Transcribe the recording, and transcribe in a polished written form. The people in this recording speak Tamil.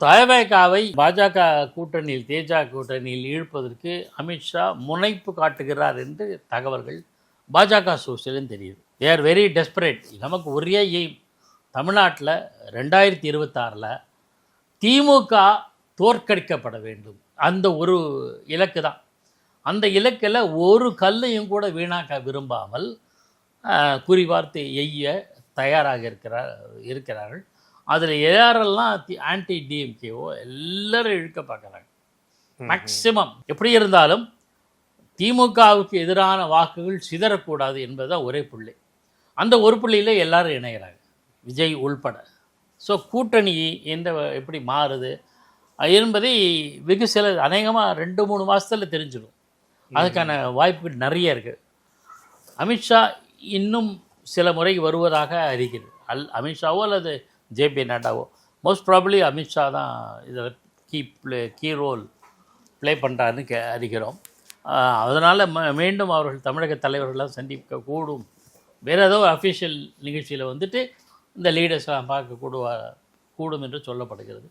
தவேகாவை பாஜக கூட்டணியில் கூட்டணியில் இழுப்பதற்கு அமித்ஷா முனைப்பு காட்டுகிறார் என்று தகவல்கள் பாஜக சோர்ஸிலும் தெரியுது. They are very desperate. நமக்கு ஒரே எய்ம், தமிழ்நாட்டில் 2026 திமுக தோற்கடிக்கப்பட வேண்டும். அந்த ஒரு இலக்கு தான். அந்த இலக்கில் ஒரு கல்லையும் கூட வீணாக்க விரும்பாமல் குறிவார்த்து எய்ய தயாராக இருக்கிறார்கள். அதில் யாரெல்லாம் ஆன்டி டிஎம்கேவோ எல்லாரும் இழுக்க பார்க்குறாங்க. மேக்சிமம் எப்படி இருந்தாலும் திமுகவுக்கு எதிரான வாக்குகள் சிதறக்கூடாது என்பதுதான் ஒரே புள்ளி. அந்த ஒரு புள்ளியில் எல்லாரும் இணைகிறாங்க, விஜய் உள்பட. ஸோ கூட்டணி எப்படி மாறுது என்பதை வெகு சில அநேகமாக 2-3 மாதத்தில் தெரிஞ்சிடும். அதுக்கான வாய்ப்புகள் நிறைய இருக்குது. அமித்ஷா இன்னும் சில முறை வருவதாக அறிகிறது. அமித்ஷாவோ அல்லது ஜேபி நட்டாவோ, மோஸ்ட் ப்ராபப்ளி அமித்ஷா தான் இதில் கீ ரோல் ப்ளே பண்ணுறாருன்னு அறிகிறோம். அதனால் மீண்டும் அவர்கள் தமிழக தலைவர்களாக சந்திக்க கூடும். வேறு ஏதோ அஃபிஷியல் நிகழ்ச்சியில் வந்துட்டு இந்த லீடர்ஸ்லாம் பார்க்க கூடும் என்று சொல்லப்படுகிறது.